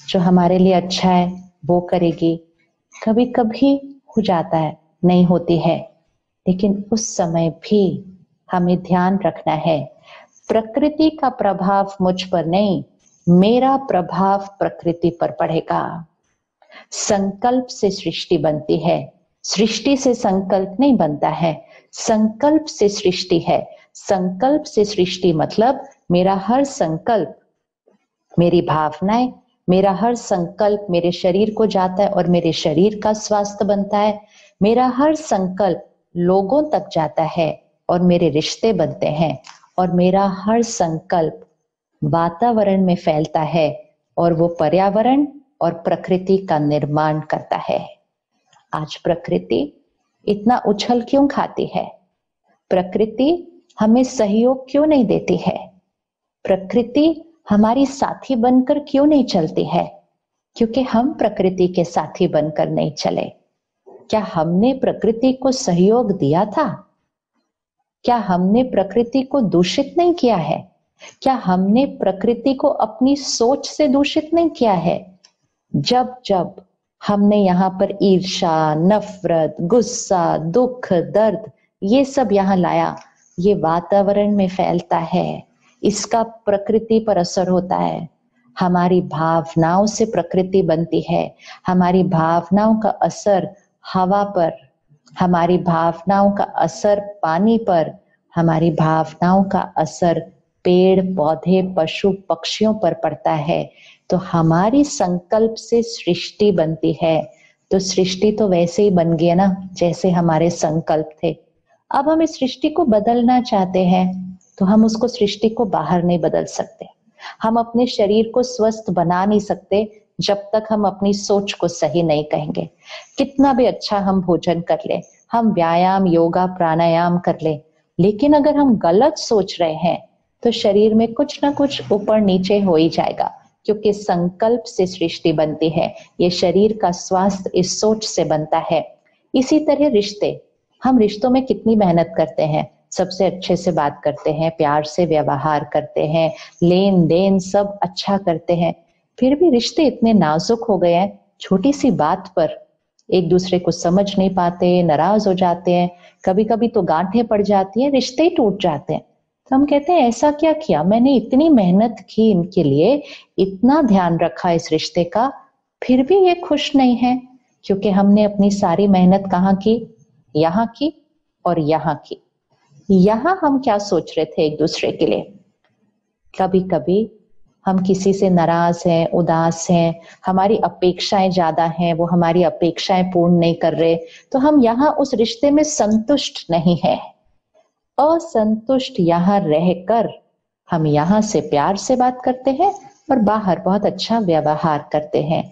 जो हमारे लिए अच्छा है वो करेगी। कभी कभी हो जाता है, नहीं होती है, लेकिन उस समय भी हमें ध्यान रखना है, प्रकृति का प्रभाव मुझ पर नहीं, मेरा प्रभाव प्रकृति पर पड़ेगा। संकल्प से सृष्टि बनती है, सृष्टि से संकल्प नहीं बनता है। संकल्प से सृष्टि है, संकल्प से सृष्टि मतलब मेरा हर संकल्प, मेरी भावनाएं, मेरा हर संकल्प मेरे शरीर को जाता है और मेरे शरीर का स्वास्थ्य बनता है। मेरा हर संकल्प लोगों तक जाता है और मेरे रिश्ते बनते हैं। और मेरा हर संकल्प वातावरण में फैलता है और वो पर्यावरण और प्रकृति का निर्माण करता है। आज प्रकृति इतना उछल क्यों खाती है? प्रकृति हमें सहयोग क्यों नहीं देती है? प्रकृति हमारी साथी बनकर क्यों नहीं चलती है? क्योंकि हम प्रकृति के साथी बनकर नहीं चले। क्या हमने प्रकृति को सहयोग दिया था? क्या हमने प्रकृति को दूषित नहीं किया है? क्या हमने प्रकृति को अपनी सोच से दूषित नहीं किया है? जब जब हमने यहाँ पर ईर्ष्या, नफरत, गुस्सा, दुख, दर्द ये सब यहाँ लाया, ये वातावरण में फैलता है, इसका प्रकृति पर असर होता है। हमारी भावनाओं से प्रकृति बनती है, हमारी भावनाओं का असर हवा पर, हमारी भावनाओं का असर पानी पर, हमारी भावनाओं का असर पेड़ पौधे पशु पक्षियों पर पड़ता है। तो हमारी संकल्प से सृष्टि बनती है। तो सृष्टि तो वैसे ही बन गई ना जैसे हमारे संकल्प थे। अब हम इस सृष्टि को बदलना चाहते हैं तो हम उसको सृष्टि को बाहर नहीं बदल सकते। हम अपने शरीर को स्वस्थ बना नहीं सकते जब तक हम अपनी सोच को सही नहीं कहेंगे। कितना भी अच्छा हम भोजन कर ले, हम व्यायाम योगा प्राणायाम कर ले, लेकिन अगर हम गलत सोच रहे हैं तो शरीर में कुछ ना कुछ ऊपर नीचे हो ही जाएगा। क्योंकि संकल्प से सृष्टि बनती है, ये शरीर का स्वास्थ्य इस सोच से बनता है। इसी तरह रिश्ते, हम रिश्तों में कितनी मेहनत करते हैं, सबसे अच्छे से बात करते हैं, प्यार से व्यवहार करते हैं, लेन देन सब अच्छा करते हैं, फिर भी रिश्ते इतने नाजुक हो गए हैं, छोटी सी बात पर एक दूसरे को समझ नहीं पाते, नाराज हो जाते हैं, कभी कभी तो गांठें पड़ जाती हैं, रिश्ते ही टूट जाते हैं। तो हम कहते हैं ऐसा क्या किया, मैंने इतनी मेहनत की इनके लिए, इतना ध्यान रखा इस रिश्ते का, फिर भी ये खुश नहीं है। क्योंकि हमने अपनी सारी मेहनत कहाँ की? यहाँ की और यहाँ की। यहाँ हम क्या सोच रहे थे एक दूसरे के लिए? कभी कभी हम किसी से नाराज हैं, उदास हैं, हमारी अपेक्षाएं ज्यादा हैं, वो हमारी अपेक्षाएं पूर्ण नहीं कर रहे, तो हम यहाँ उस रिश्ते में संतुष्ट नहीं है। असंतुष्ट यहाँ रहकर हम यहाँ से प्यार से बात करते हैं और बाहर बहुत अच्छा व्यवहार करते हैं,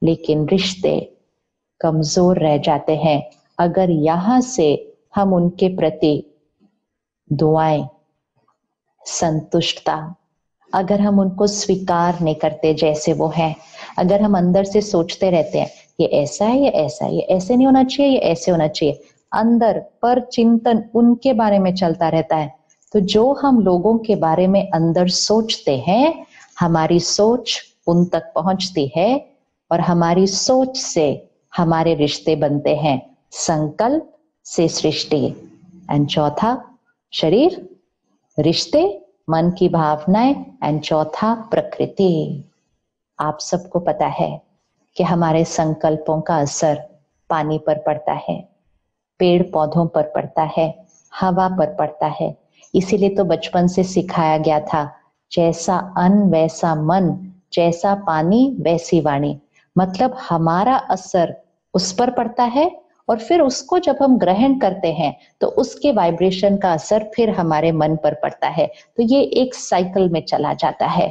लेकिन रिश्ते कमजोर रह जाते हैं अगर यहाँ से हम उनके प्रति दुआएं, संतुष्टता, अगर हम उनको स्वीकार नहीं करते जैसे वो है, अगर हम अंदर से सोचते रहते हैं ये ऐसा है, ये ऐसा है, ये ऐसे नहीं होना चाहिए, ये ऐसे होना चाहिए, अंदर पर चिंतन उनके बारे में चलता रहता है, तो जो हम लोगों के बारे में अंदर सोचते हैं, हमारी सोच उन तक पहुंचती है और हमारी सोच से हमारे रिश्ते बनते हैं। संकल्प से सृष्टि। एंड चौथा शरीर, रिश्ते, मन की भावनाएं, एंड चौथा प्रकृति। आप सबको पता है कि हमारे संकल्पों का असर पानी पर पड़ता है, पेड़ पौधों पर पड़ता है, हवा पर पड़ता है। इसीलिए तो बचपन से सिखाया गया था, जैसा अन्न वैसा मन, जैसा पानी वैसी वाणी। मतलब हमारा असर उस पर पड़ता है और फिर उसको जब हम ग्रहण करते हैं तो उसके वाइब्रेशन का असर फिर हमारे मन पर पड़ता है। तो ये एक साइकिल में चला जाता है।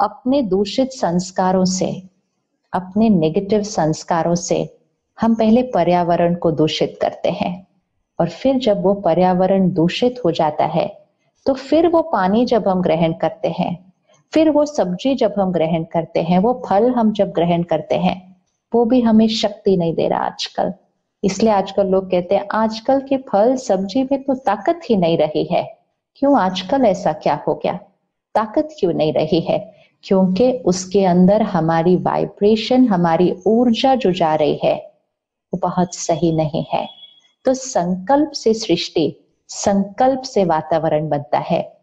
अपने दूषित संस्कारों से, अपने नेगेटिव संस्कारों से हम पहले पर्यावरण को दूषित करते हैं और फिर जब वो पर्यावरण दूषित हो जाता है तो फिर वो पानी जब हम ग्रहण करते हैं, फिर वो सब्जी जब हम ग्रहण करते हैं, वो फल हम जब ग्रहण करते हैं, वो भी हमें शक्ति नहीं दे रहा आजकल। इसलिए आजकल लोग कहते हैं आजकल के फल सब्जी में तो ताकत ही नहीं रही है। क्यों आजकल ऐसा क्या हो गया? ताकत क्यों नहीं रही है? क्योंकि उसके अंदर हमारी वाइब्रेशन, हमारी ऊर्जा जो जा रही है वो बहुत सही नहीं है। तो संकल्प से सृष्टि, संकल्प से वातावरण बनता है।